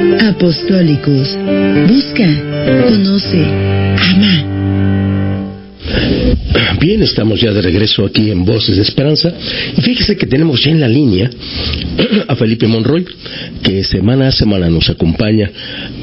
Apostólicos. Busca, conoce, ama. Bien, estamos ya de regreso aquí en Voces de Esperanza. Y fíjese que tenemos ya en la línea a Felipe Monroy, que semana a semana nos acompaña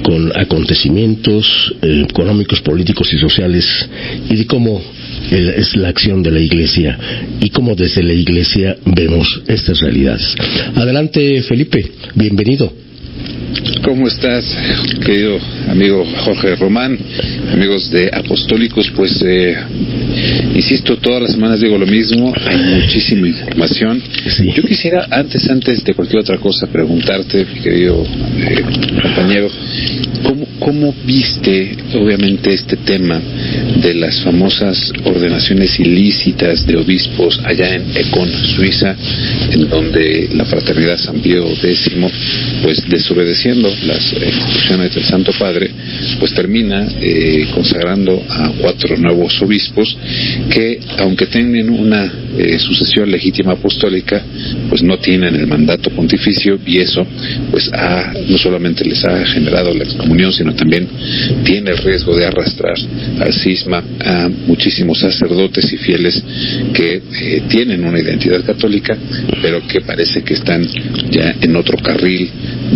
con acontecimientos económicos, políticos y sociales, y de cómo es la acción de la Iglesia y cómo desde la Iglesia vemos estas realidades. Adelante, Felipe, bienvenido. ¿Cómo estás, querido amigo Jorge Román? Amigos de Apostólicos, pues insisto, todas las semanas digo lo mismo, hay muchísima información. Sí. Yo quisiera, antes de cualquier otra cosa, preguntarte, mi querido compañero, ¿cómo viste, obviamente, este tema de las famosas ordenaciones ilícitas de obispos allá en Econ, Suiza, en donde la Fraternidad San Pío X, pues desobedeciendo las instrucciones del Santo Padre, pues termina consagrando a 4 nuevos obispos que, aunque tienen una sucesión legítima apostólica, pues no tienen el mandato pontificio, y eso pues no solamente les ha generado la excomunión, sino también tiene el riesgo de arrastrar al cisma a muchísimos sacerdotes y fieles que tienen una identidad católica, pero que parece que están ya en otro carril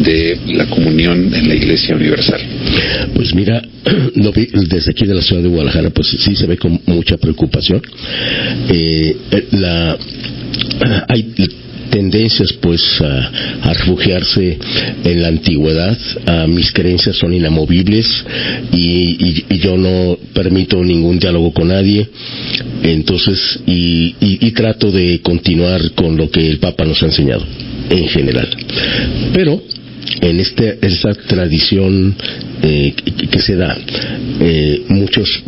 de la comunión en la Iglesia Universal. Pues mira, desde aquí de la ciudad de Guadalajara, pues sí se ve con mucha preocupación. Hay tendencias pues a refugiarse en la antigüedad. Mis creencias son inamovibles y yo no permito ningún diálogo con nadie, entonces y trato de continuar con lo que el Papa nos ha enseñado en general, pero en esa tradición que se da, muchos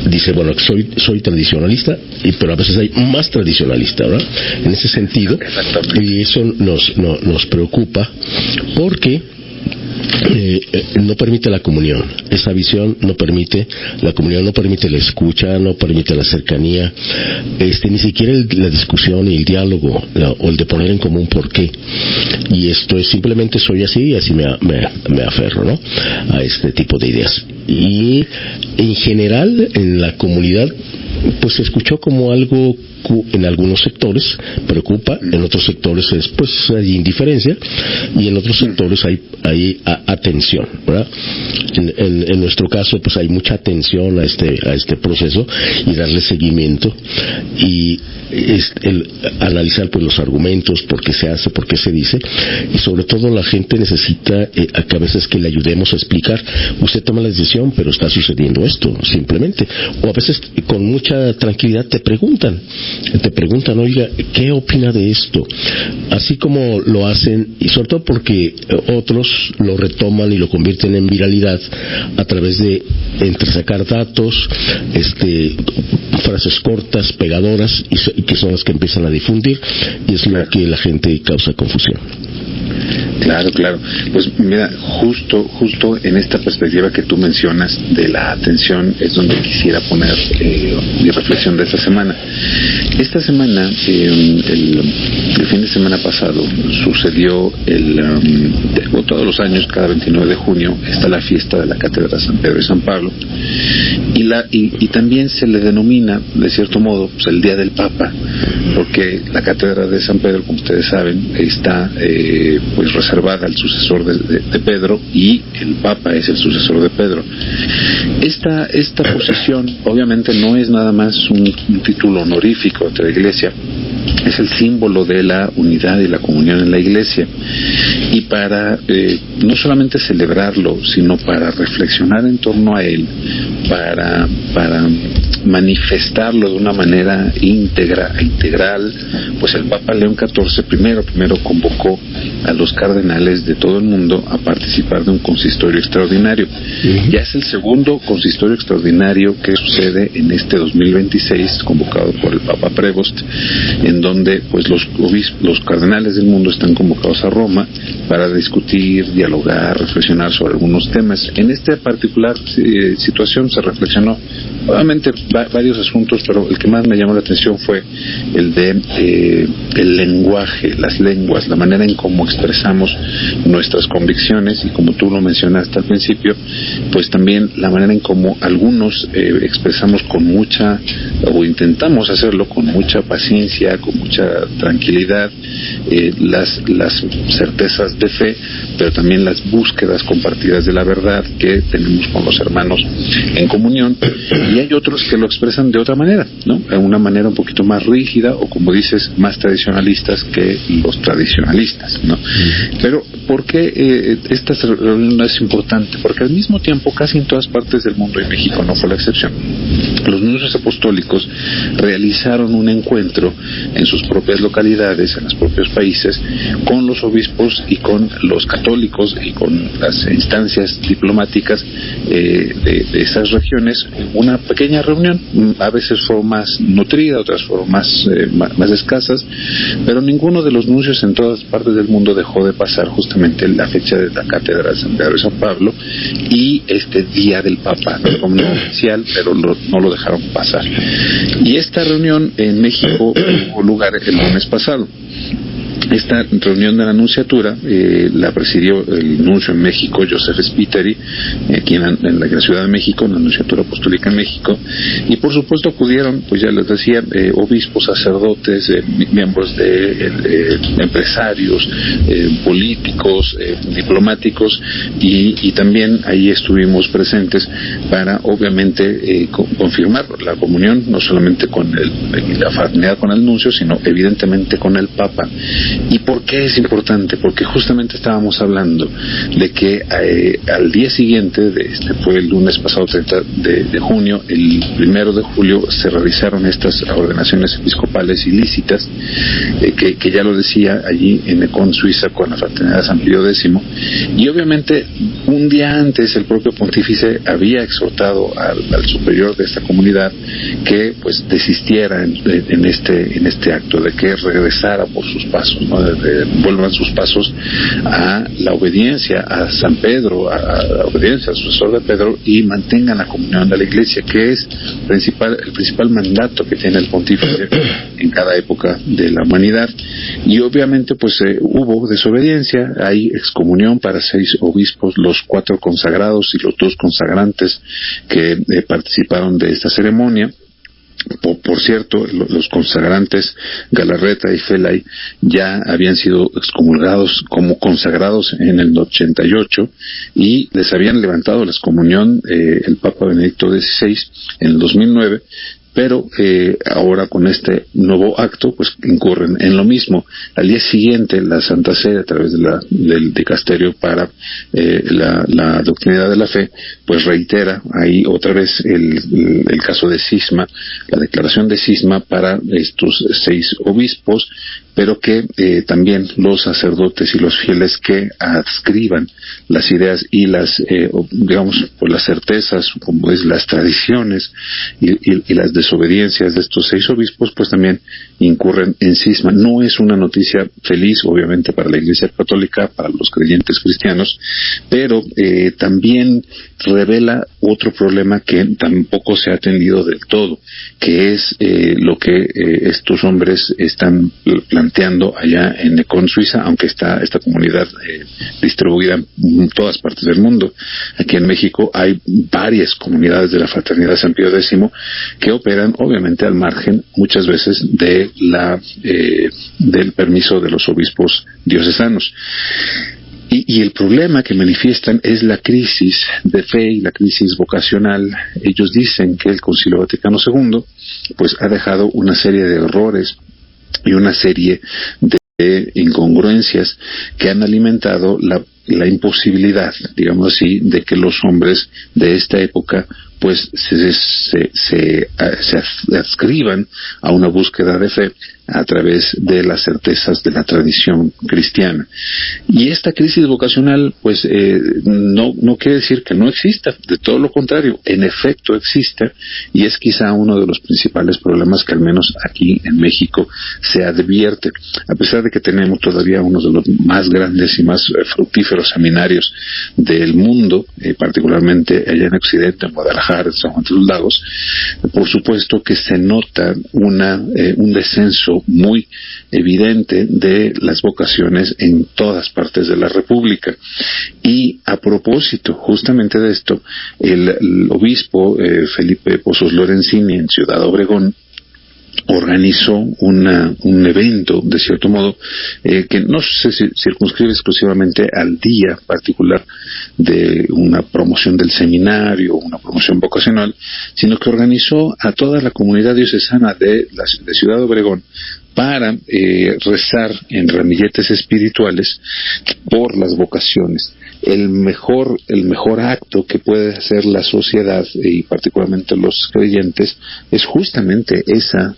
dicen, bueno, soy tradicionalista, pero a veces hay más tradicionalista, ¿verdad? En ese sentido, y eso nos preocupa porque no permite la comunión. Esa visión no permite la comunión, no permite la escucha, no permite la cercanía, ni siquiera la discusión y el diálogo, o el de poner en común por qué. Y esto es simplemente soy así y así me aferro, ¿no?, a este tipo de ideas. Y en general en la comunidad pues se escuchó como algo, en algunos sectores preocupa, en otros sectores pues hay indiferencia, y en otros sectores hay atención, ¿verdad? En nuestro caso pues hay mucha atención a este proceso y darle seguimiento y analizar pues los argumentos, por qué se hace, por qué se dice, y sobre todo la gente necesita a veces que le ayudemos a explicar. Usted toma la decisión, pero está sucediendo esto, simplemente. O a veces con mucha tranquilidad te preguntan, oiga, ¿qué opina de esto? Así como lo hacen, y sobre todo porque otros lo retoman y lo convierten en viralidad a través de entresacar datos, frases cortas, pegadoras, y que son las que empiezan a difundir, y es lo que la gente causa confusión. Claro. Pues mira, justo en esta perspectiva que tú mencionas de la atención es donde quisiera poner mi reflexión de esta semana. Esta semana, el fin de semana pasado, sucedió todos los años, cada 29 de junio, está la fiesta de la Cátedra San Pedro y San Pablo, y también se le denomina, de cierto modo, pues, el Día del Papa, porque la Cátedra de San Pedro, como ustedes saben, está pues reservada al sucesor de Pedro, y el Papa es el sucesor de Pedro. Esta posición obviamente no es nada más un título honorífico de la Iglesia, es el símbolo de la unidad y la comunión en la Iglesia, y para no solamente celebrarlo, sino para reflexionar en torno a él, para manifestarlo de una manera integral, pues el Papa León XIV primero convocó a los cardenales de todo el mundo a participar de un consistorio extraordinario. Ya es el segundo consistorio extraordinario que sucede en este 2026, convocado por el Papa Prevost, en donde pues los cardenales del mundo están convocados a Roma para discutir, dialogar, reflexionar sobre algunos temas. En esta particular situación se reflexionó obviamente varios asuntos, pero el que más me llamó la atención fue el de el lenguaje, las lenguas, la manera en cómo expresamos nuestras convicciones, y como tú lo mencionaste al principio, pues también la manera en cómo algunos expresamos con mucha, o intentamos hacerlo con mucha paciencia, con mucha tranquilidad, las certezas de fe, pero también las búsquedas compartidas de la verdad que tenemos con los hermanos en comunión. Y hay otros que lo expresan de otra manera, ¿no? De una manera un poquito más rígida, o como dices, más tradicionalistas que los tradicionalistas, ¿no? Pero ¿por qué esta reunión es importante? Porque al mismo tiempo, casi en todas partes del mundo, y México no fue la excepción, los nuncios apostólicos realizaron un encuentro en sus propias localidades, en los propios países, con los obispos y con los católicos y con las instancias diplomáticas de esas regiones. Una pequeña reunión, a veces fue más nutrida, otras fueron más escasas, pero ninguno de los nuncios en todas partes del mundo dejó de pasar justamente la fecha de la Cátedra de San Pedro y San Pablo y este Día del Papa, como no oficial, pero no lo dejaron pasar. Y esta reunión en México tuvo lugar el lunes pasado. Esta reunión de la nunciatura la presidió el nuncio en México, Joseph Spiteri, aquí en la Ciudad de México, en la nunciatura apostólica en México, y por supuesto acudieron, pues ya les decía, obispos, sacerdotes, miembros de empresarios, políticos, diplomáticos, y también ahí estuvimos presentes para obviamente confirmar la comunión, no solamente con la fraternidad con el nuncio, sino evidentemente con el Papa. ¿Y por qué es importante? Porque justamente estábamos hablando de que al día siguiente, fue el lunes pasado 30 de junio, el 1 de julio se realizaron estas ordenaciones episcopales ilícitas, que ya lo decía allí en Econ, Suiza, con la Fraternidad de San Pío X, y obviamente un día antes el propio pontífice había exhortado al superior de esta comunidad que pues desistiera en este acto, de que regresara por sus pasos, ¿no? Vuelvan sus pasos a la obediencia a San Pedro, a la obediencia al sucesor de Pedro, y mantengan la comunión de la Iglesia, que es el principal mandato que tiene el pontífice en cada época de la humanidad. Y obviamente pues hubo desobediencia, hay excomunión para 6 obispos, los 4 consagrados y los 2 consagrantes que participaron de esta ceremonia. Por cierto, los consagrantes Galarreta y Felay ya habían sido excomulgados como consagrados en el 88 y les habían levantado la excomunión el Papa Benedicto XVI en el 2009. Pero ahora con este nuevo acto pues incurren en lo mismo. Al día siguiente la Santa Sede, a través del dicasterio para la doctrinidad de la fe, pues reitera ahí otra vez el caso de cisma, la declaración de cisma para estos 6 obispos, pero que también los sacerdotes y los fieles que adscriban las ideas y las pues las certezas, como es las tradiciones y las desobediencias de estos 6 obispos, pues también incurren en cisma. No es una noticia feliz, obviamente, para la Iglesia Católica, para los creyentes cristianos, pero también revela otro problema que tampoco se ha atendido del todo, que es lo que estos hombres están planteando allá en Econ, Suiza, aunque está esta comunidad distribuida en todas partes del mundo. Aquí en México hay varias comunidades de la Fraternidad de San Pío X que operan obviamente al margen muchas veces de del permiso de los obispos diocesanos. Y el problema que manifiestan es la crisis de fe y la crisis vocacional. Ellos dicen que el Concilio Vaticano II pues ha dejado una serie de errores y una serie de incongruencias que han alimentado la imposibilidad, digamos así, de que los hombres de esta época pues se adscriban a una búsqueda de fe a través de las certezas de la tradición cristiana. Y esta crisis vocacional pues no quiere decir que no exista, de todo lo contrario, en efecto existe, y es quizá uno de los principales problemas que al menos aquí en México se advierte, a pesar de que tenemos todavía uno de los más grandes y más fructíferos seminarios del mundo, particularmente allá en Occidente, en Guadalajara, Guadalajara, de San Juan de los Lagos, por supuesto que se nota un descenso muy evidente de las vocaciones en todas partes de la República. Y a propósito justamente de esto, el obispo Felipe Pozos Lorenzini en Ciudad Obregón organizó un evento, de cierto modo, que no se circunscribe exclusivamente al día particular de una promoción del seminario, una promoción vocacional, sino que organizó a toda la comunidad diocesana de Ciudad Obregón para rezar en ramilletes espirituales por las vocaciones. El mejor acto que puede hacer la sociedad y particularmente los creyentes es justamente esa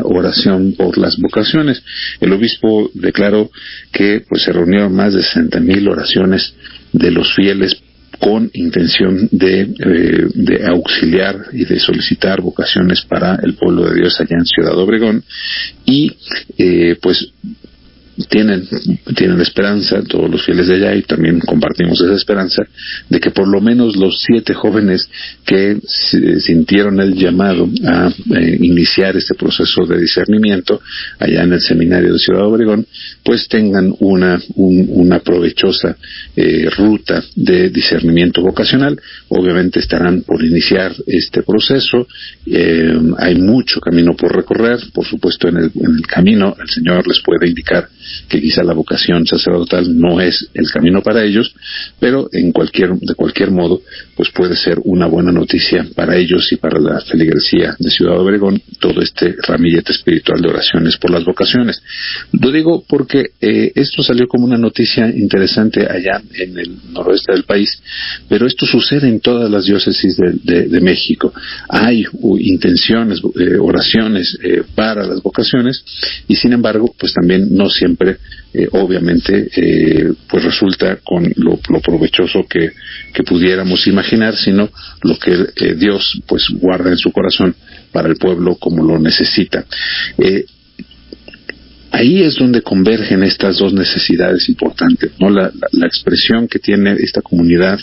oración por las vocaciones. El obispo declaró que pues se reunieron más de 60,000 oraciones de los fieles con intención de auxiliar y de solicitar vocaciones para el pueblo de Dios allá en Ciudad Obregón, y pues tienen la esperanza, todos los fieles de allá, y también compartimos esa esperanza, de que por lo menos los 7 jóvenes que sintieron el llamado a iniciar este proceso de discernimiento allá en el seminario de Ciudad Obregón, pues tengan una provechosa ruta de discernimiento vocacional. Obviamente estarán por iniciar este proceso, hay mucho camino por recorrer, por supuesto en el camino el Señor les puede indicar que quizá la vocación sacerdotal no es el camino para ellos, pero de cualquier modo pues puede ser una buena noticia para ellos y para la feligresía de Ciudad Obregón todo este ramillete espiritual de oraciones por las vocaciones. Lo digo porque esto salió como una noticia interesante allá en el noroeste del país, pero esto sucede en todas las diócesis de México. Hay intenciones, oraciones para las vocaciones, y sin embargo pues también no siempre obviamente pues resulta con lo provechoso que pudiéramos imaginar, sino lo que Dios pues guarda en su corazón para el pueblo como lo necesita. Ahí es donde convergen estas dos necesidades importantes, ¿no? La expresión que tiene esta comunidad,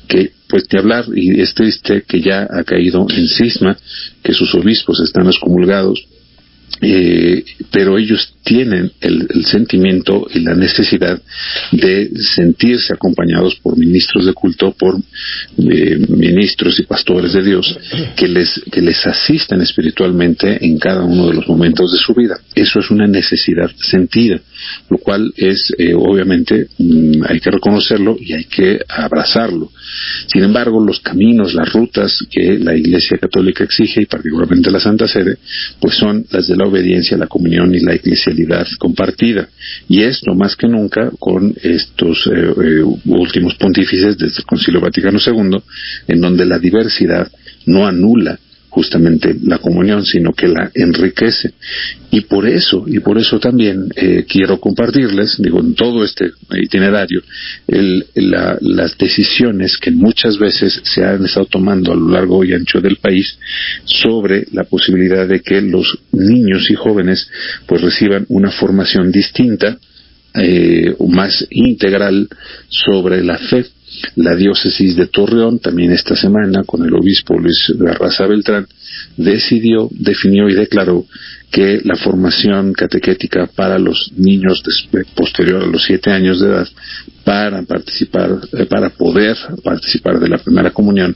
que pues de hablar, y es triste que ya ha caído en cisma, que sus obispos están excomulgados, pero ellos tienen el sentimiento y la necesidad de sentirse acompañados por ministros de culto, por ministros y pastores de Dios que les asistan espiritualmente en cada uno de los momentos de su vida. Eso es una necesidad sentida, lo cual es obviamente hay que reconocerlo y hay que abrazarlo. Sin embargo, los caminos, las rutas que la Iglesia Católica exige, y particularmente la Santa Sede, pues son las de la obediencia, la comunión y la eclesialidad compartida. Y esto más que nunca con estos últimos pontífices desde el Concilio Vaticano II, en donde la diversidad no anula justamente la comunión, sino que la enriquece. Y por eso también quiero compartirles, en todo este itinerario, las decisiones que muchas veces se han estado tomando a lo largo y ancho del país sobre la posibilidad de que los niños y jóvenes pues reciban una formación distinta, más integral sobre la fe. La diócesis de Torreón, también esta semana, con el obispo Luis Garraza Beltrán, definió y declaró que la formación catequética para los niños posterior a los 7 años de edad, para poder participar de la primera comunión,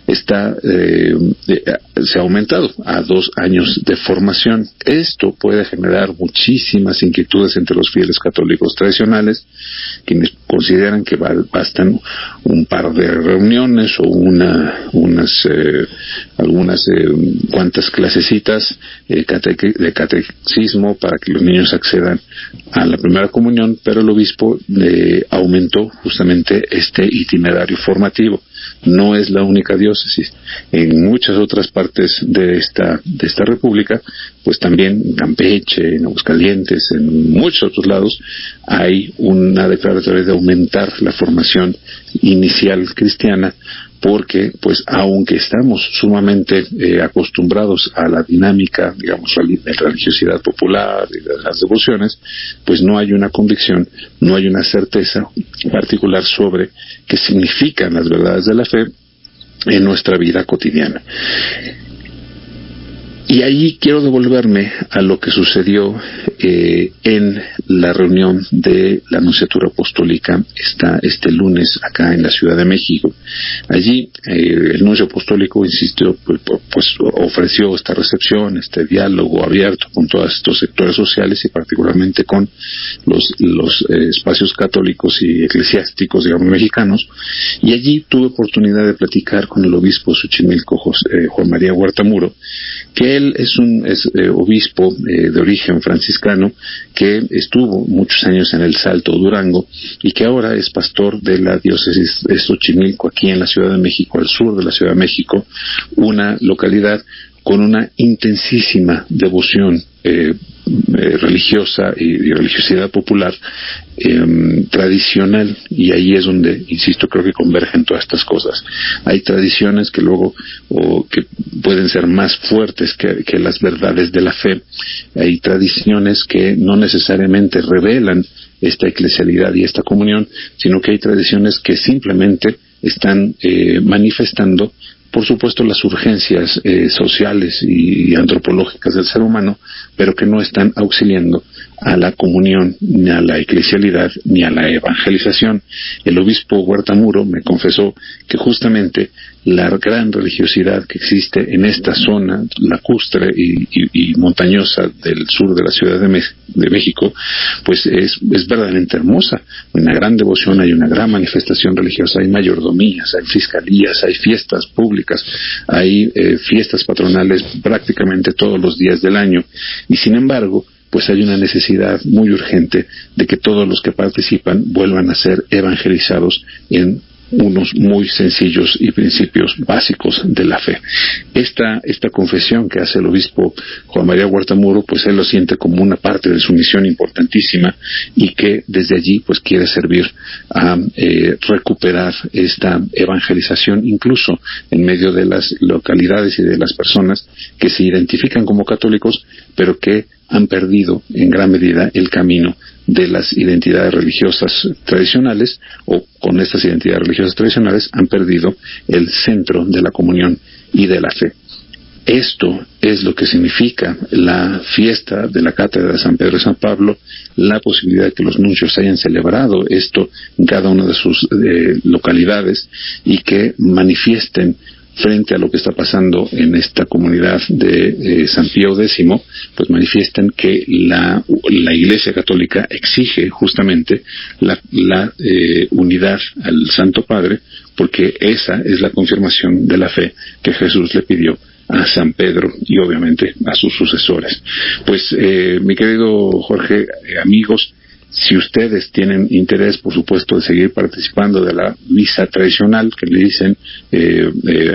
se ha aumentado a 2 años de formación. Esto puede generar muchísimas inquietudes entre los fieles católicos tradicionales, quienes consideran que bastan un par de reuniones o algunas cuantas clasecitas de catecismo para que los niños accedan a la primera comunión, pero el obispo aumentó justamente este itinerario formativo. No es la única diócesis. En muchas otras partes de esta república, pues también en Campeche, en Aguascalientes, en muchos otros lados, hay una declaratoria de aumentar la formación inicial cristiana, porque pues aunque estamos sumamente acostumbrados a la dinámica, digamos, de religiosidad popular y de las devociones, pues no hay una convicción, no hay una certeza particular sobre qué significan las verdades de la fe, en nuestra vida cotidiana. Y ahí quiero devolverme a lo que sucedió en la reunión de la Nunciatura Apostólica este lunes acá en la Ciudad de México. Allí el nuncio apostólico, insistió, pues ofreció esta recepción, este diálogo abierto con todos estos sectores sociales y particularmente con los espacios católicos y eclesiásticos, digamos, mexicanos. Y allí tuve oportunidad de platicar con el obispo de Xochimilco, Juan María Huerta Muro, que él es obispo de origen franciscano que estuvo muchos años en El Salto, Durango, y que ahora es pastor de la diócesis de Xochimilco, aquí en la Ciudad de México, al sur de la Ciudad de México, una localidad con una intensísima devoción religiosa y religiosidad popular tradicional, y ahí es donde, insisto, creo que convergen todas estas cosas. Hay tradiciones que luego que pueden ser más fuertes que las verdades de la fe. Hay tradiciones que no necesariamente revelan esta eclesialidad y esta comunión, sino que hay tradiciones que simplemente están manifestando, por supuesto, las urgencias sociales y antropológicas del ser humano, pero que no están auxiliando a la comunión, ni a la eclesialidad, ni a la evangelización. El obispo Huerta Muro me confesó que justamente la gran religiosidad que existe en esta zona lacustre y montañosa del sur de la Ciudad de México, pues es verdaderamente hermosa. Hay una gran devoción, hay una gran manifestación religiosa, hay mayordomías, hay fiscalías, hay fiestas públicas, hay fiestas patronales prácticamente todos los días del año, y sin embargo, pues hay una necesidad muy urgente de que todos los que participan vuelvan a ser evangelizados en unos muy sencillos y principios básicos de la fe. Esta confesión que hace el obispo Juan María Huerta Muro, pues él lo siente como una parte de su misión importantísima, y que desde allí pues quiere servir a recuperar esta evangelización, incluso en medio de las localidades y de las personas que se identifican como católicos, pero que han perdido en gran medida el camino de las identidades religiosas tradicionales, o con estas identidades religiosas tradicionales han perdido el centro de la comunión y de la fe. Esto es lo que significa la fiesta de la Cátedra de San Pedro y San Pablo, la posibilidad de que los nuncios hayan celebrado esto en cada una de sus localidades, y que manifiesten frente a lo que está pasando en esta comunidad de San Pío X, pues manifiestan que la Iglesia Católica exige justamente la unidad al Santo Padre, porque esa es la confirmación de la fe que Jesús le pidió a San Pedro y obviamente a sus sucesores. Pues mi querido Jorge, amigos, si ustedes tienen interés, por supuesto, de seguir participando de la misa tradicional que le dicen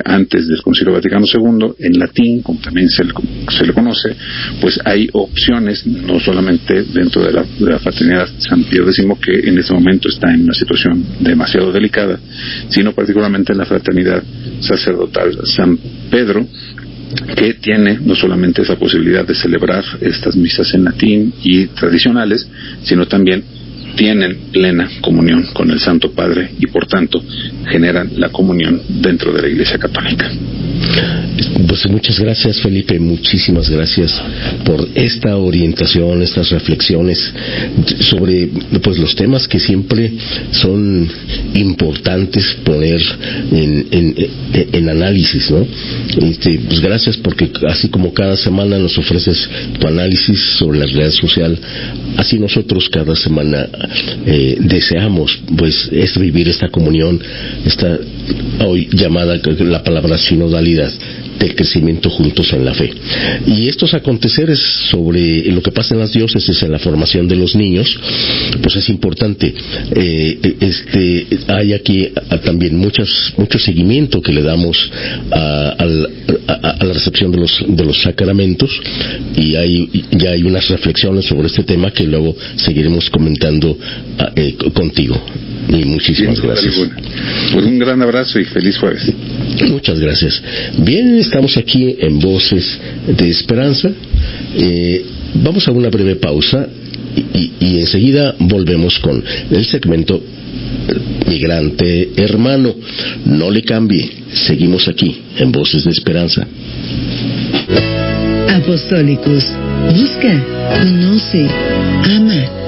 antes del Concilio Vaticano II, en latín, como también se le conoce, pues hay opciones, no solamente dentro de la fraternidad San Pío X, que en este momento está en una situación demasiado delicada, sino particularmente en la fraternidad sacerdotal San Pedro, que tiene no solamente esa posibilidad de celebrar estas misas en latín y tradicionales, sino también tienen plena comunión con el Santo Padre y por tanto generan la comunión dentro de la Iglesia Católica. Pues muchas gracias, Felipe, muchísimas gracias por esta orientación, estas reflexiones sobre pues los temas que siempre son importantes poner en análisis, ¿no? Pues gracias, porque así como cada semana nos ofreces tu análisis sobre la realidad social, así nosotros cada semana deseamos pues vivir esta comunión, esta hoy llamada la palabra sinodalidad, del crecimiento juntos en la fe. Y estos aconteceres sobre lo que pasa en las diócesis, en la formación de los niños, pues es importante. Hay aquí también mucho seguimiento que le damos a la recepción de los sacramentos, y ya hay unas reflexiones sobre este tema que luego seguiremos comentando contigo. Y muchísimas gracias. Pues un gran abrazo y feliz jueves. Muchas gracias. Bien, estamos aquí en Voces de Esperanza. Vamos a una breve pausa y enseguida volvemos con el segmento migrante hermano. No le cambie, seguimos aquí en Voces de Esperanza. Apostólicos, busca, conoce, ama.